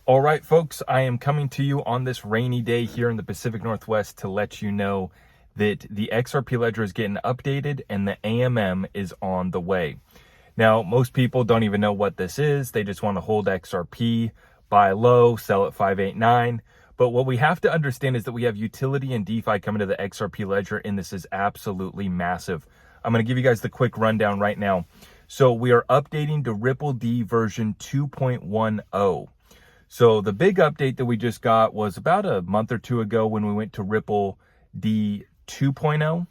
All right, folks, I am coming to you on this rainy day here in the Pacific Northwest to let you know that the XRP ledger is getting updated and the AMM is on the way. Now, most people don't even know what this is. They just want to hold XRP, buy low, sell at 589. But what we have to understand is that we have utility and DeFi coming to the XRP ledger, and this is absolutely massive. I'm going to give you guys the quick rundown right now. So we are updating to Ripple D version 2.10. So the big update that we just got was about a month or two ago when we went to Ripple D 2.0,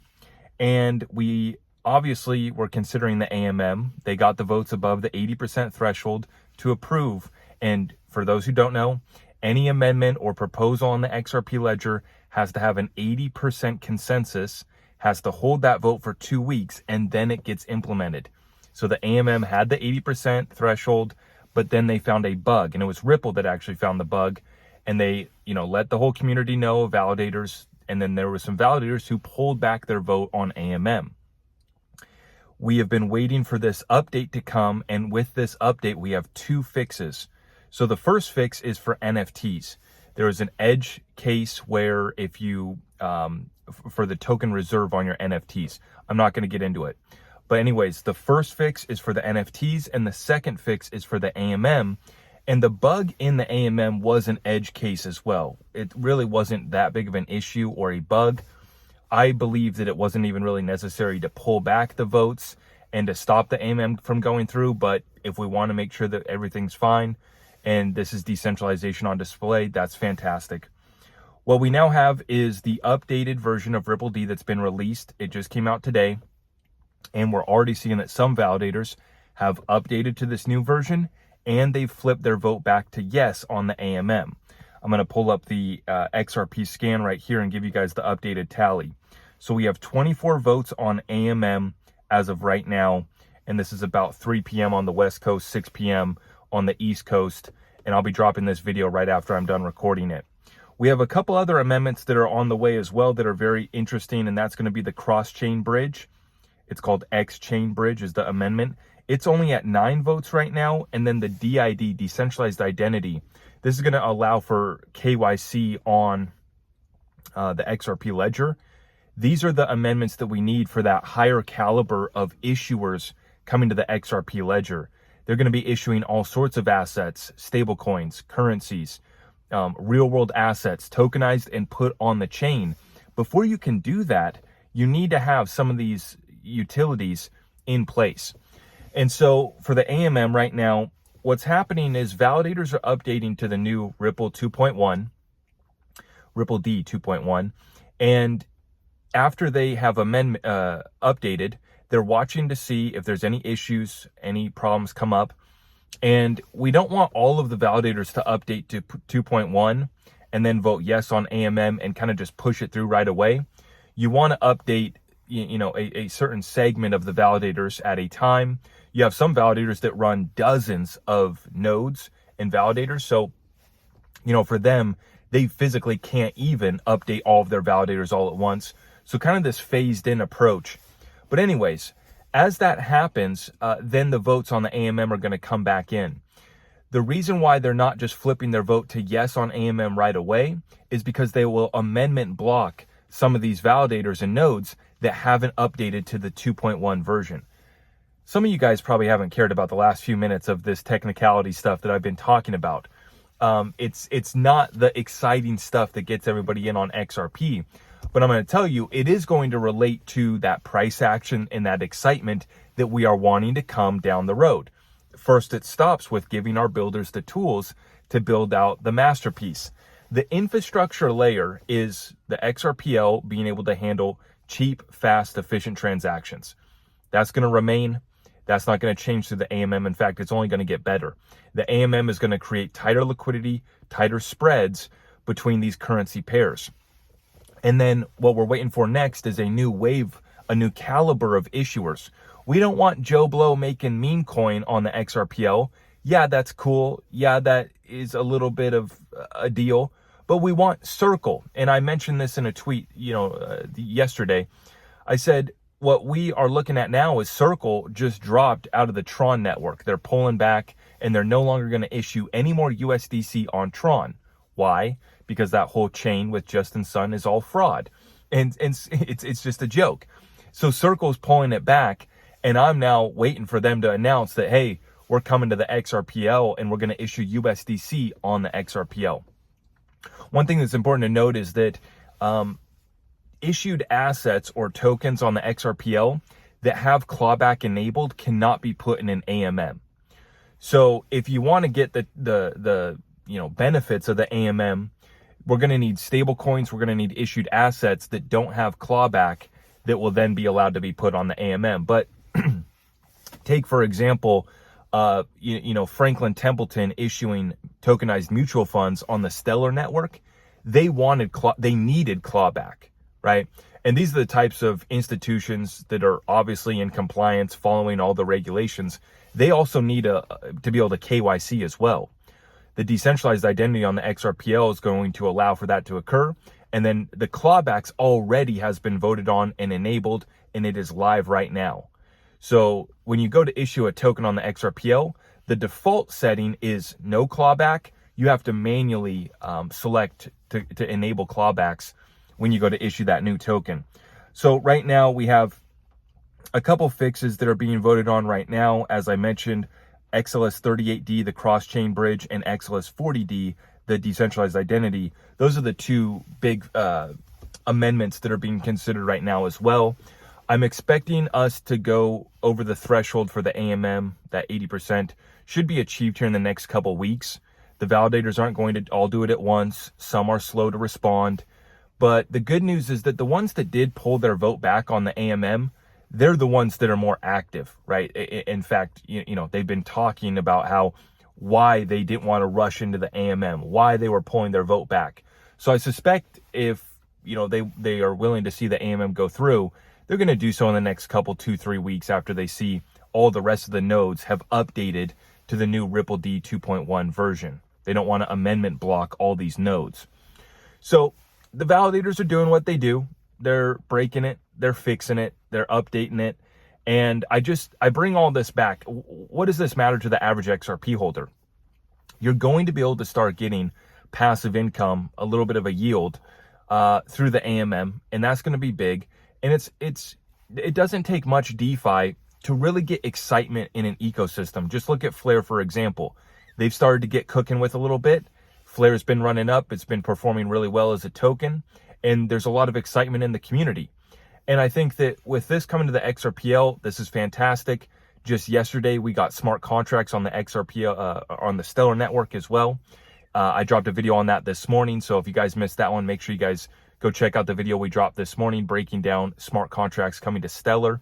and we obviously were considering the AMM. They got the votes above the 80% threshold to approve. And for those who don't know, any amendment or proposal on the XRP ledger has to have an 80% consensus, has to hold that vote for 2 weeks, and then it gets implemented. So the AMM had the 80% threshold, but then they found a bug, and it was Ripple that actually found the bug, and they, let the whole community know, validators, and then there were some validators who pulled back their vote on AMM. We have been waiting for this update to come, and with this update, we have two fixes. So the first fix is for NFTs. There is an edge case where if you, for the token reserve on your NFTs, I'm not going to get into it. But anyways, the first fix is for the NFTs and the second fix is for the AMM. And the bug in the AMM was an edge case as well. It really wasn't that big of an issue or a bug. I believe that it wasn't even really necessary to pull back the votes and to stop the AMM from going through. But if we want to make sure that everything's fine and this is decentralization on display, that's fantastic. What we now have is the updated version of Ripple D that's been released. It just came out today. And we're already seeing that some validators have updated to this new version and they've flipped their vote back to yes on the AMM. I'm going to pull up the XRP scan right here and give you guys the updated tally. So we have 24 votes on AMM as of right now. And this is about 3 p.m. on the West Coast, 6 p.m. on the East Coast. And I'll be dropping this video right after I'm done recording it. We have a couple other amendments that are on the way as well that are very interesting. And that's going to be the cross-chain bridge. It's called X-Chain Bridge is the amendment. It's only at 9 votes right now. And then the DID, decentralized identity, this is going to allow for KYC on the XRP ledger. These are the amendments that we need for that higher caliber of issuers coming to the XRP ledger. They're going to be issuing all sorts of assets, stablecoins, currencies, real world assets, tokenized and put on the chain. Before you can do that, you need to have some of these utilities in place. And so for the AMM right now, what's happening is validators are updating to the new Ripple 2.1, Ripple D 2.1. And after they have updated, they're watching to see if there's any issues, any problems come up. And we don't want all of the validators to update to 2.1 and then vote yes on AMM and kind of just push it through right away. You want to update a certain segment of the validators at a time. You have some validators that run dozens of nodes and validators. So, for them, they physically can't even update all of their validators all at once. So kind of this phased in approach. But anyways, as that happens, then the votes on the AMM are going to come back in. The reason why they're not just flipping their vote to yes on AMM right away is because they will amendment block some of these validators and nodes that haven't updated to the 2.1 version. Some of you guys probably haven't cared about the last few minutes of this technicality stuff that I've been talking about. It's not the exciting stuff that gets everybody in on XRP, but I'm going to tell you, it is going to relate to that price action and that excitement that we are wanting to come down the road. First, it stops with giving our builders the tools to build out the masterpiece. The infrastructure layer is the XRPL being able to handle cheap, fast, efficient transactions. That's going to remain. That's not going to change through the AMM. In fact, it's only going to get better. The AMM is going to create tighter liquidity, tighter spreads between these currency pairs. And then what we're waiting for next is a new wave, a new caliber of issuers. We don't want Joe Blow making meme coin on the XRPL. Yeah, that's cool. Yeah, that is a little bit of a deal. But we want Circle. And I mentioned this in a tweet, yesterday. I said, what we are looking at now is Circle just dropped out of the Tron network. They're pulling back and they're no longer going to issue any more USDC on Tron. Why? Because that whole chain with Justin Sun is all fraud, and it's just a joke. So Circle's pulling it back, and I'm now waiting for them to announce that, hey, we're coming to the XRPL and we're going to issue USDC on the XRPL. One thing that's important to note is that issued assets or tokens on the XRPL that have clawback enabled cannot be put in an AMM. So if you want to get the benefits of the AMM, we're going to need stable coins. We're going to need issued assets that don't have clawback that will then be allowed to be put on the AMM. But take, for example, Franklin Templeton issuing tokenized mutual funds on the Stellar network. They needed clawback, right? And these are the types of institutions that are obviously in compliance, following all the regulations. They also need to be able to KYC as well. The decentralized identity on the XRPL is going to allow for that to occur. And then the clawbacks already has been voted on and enabled, and it is live right now. So when you go to issue a token on the XRPL, the default setting is no clawback. You have to manually select to enable clawbacks when you go to issue that new token. So right now we have a couple fixes that are being voted on right now. As I mentioned, XLS 38D, the cross-chain bridge, and XLS 40D, the decentralized identity. Those are the two big amendments that are being considered right now as well. I'm expecting us to go over the threshold for the AMM. That 80% should be achieved here in the next couple weeks. The validators aren't going to all do it at once. Some are slow to respond. But the good news is that the ones that did pull their vote back on the AMM, they're the ones that are more active, right? In fact, they've been talking about why they didn't want to rush into the AMM, why they were pulling their vote back. So I suspect if, they are willing to see the AMM go through, they're going to do so in the next couple, 2-3 weeks after they see all the rest of the nodes have updated to the new Ripple D 2.1 version. They don't want to amendment block all these nodes. So the validators are doing what they do. They're breaking it. They're fixing it. They're updating it. And I bring all this back. What does this matter to the average XRP holder? You're going to be able to start getting passive income, a little bit of a yield through the AMM, and that's going to be big. And it doesn't take much DeFi to really get excitement in an ecosystem. Just look at Flare, for example. They've started to get cooking with a little bit. Flare's been running up. It's been performing really well as a token, and there's a lot of excitement in the community. And I think that with this coming to the XRPL, this is fantastic. Just yesterday, we got smart contracts on the XRPL, on the Stellar network as well. I dropped a video on that this morning. So if you guys missed that one, make sure you guys go check out the video we dropped this morning, breaking down smart contracts coming to Stellar.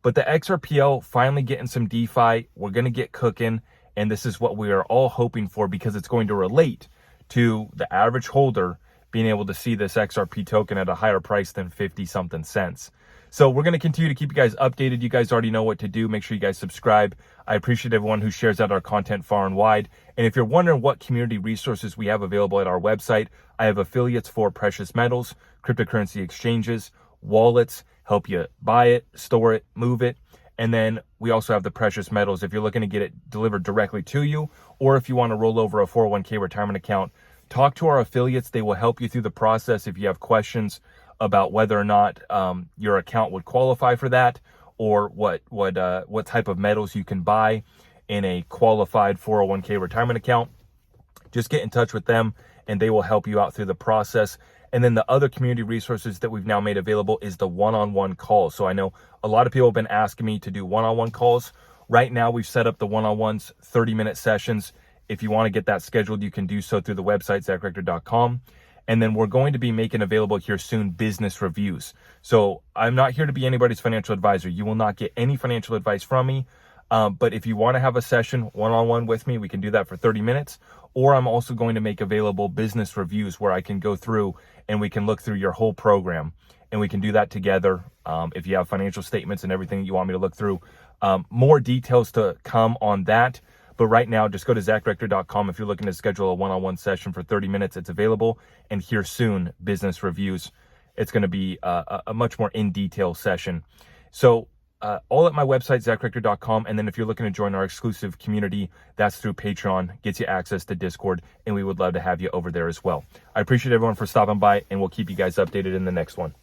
But the XRPL finally getting some DeFi. We're going to get cooking. And this is what we are all hoping for, because it's going to relate to the average holder being able to see this XRP token at a higher price than 50 something cents. So we're going to continue to keep you guys updated. You guys already know what to do. Make sure you guys subscribe. I appreciate everyone who shares out our content far and wide. And if you're wondering what community resources we have available at our website, I have affiliates for precious metals, cryptocurrency exchanges, wallets, help you buy it, store it, move it. And then we also have the precious metals if you're looking to get it delivered directly to you, or if you want to roll over a 401k retirement account. Talk to our affiliates. They will help you through the process if you have questions about whether or not your account would qualify for that, or what type of metals you can buy in a qualified 401k retirement account. Just get in touch with them and they will help you out through the process. And then the other community resources that we've now made available is the one-on-one calls. So I know a lot of people have been asking me to do one-on-one calls. Right now, we've set up the one-on-ones, 30-minute sessions. If you want to get that scheduled, you can do so through the website, ZachRector.com. And then we're going to be making available here soon business reviews. So I'm not here to be anybody's financial advisor. You will not get any financial advice from me. But if you want to have a session one-on-one with me, we can do that for 30 minutes. Or I'm also going to make available business reviews where I can go through and we can look through your whole program, and we can do that together. If you have financial statements and everything you want me to look through, more details to come on that. But right now, just go to ZachRector.com. If you're looking to schedule a one-on-one session for 30 minutes, it's available. And here soon, business reviews. It's going to be a much more in-detail session. So all at my website, zachrector.com. And then if you're looking to join our exclusive community, that's through Patreon, gets you access to Discord, and we would love to have you over there as well. I appreciate everyone for stopping by, and we'll keep you guys updated in the next one.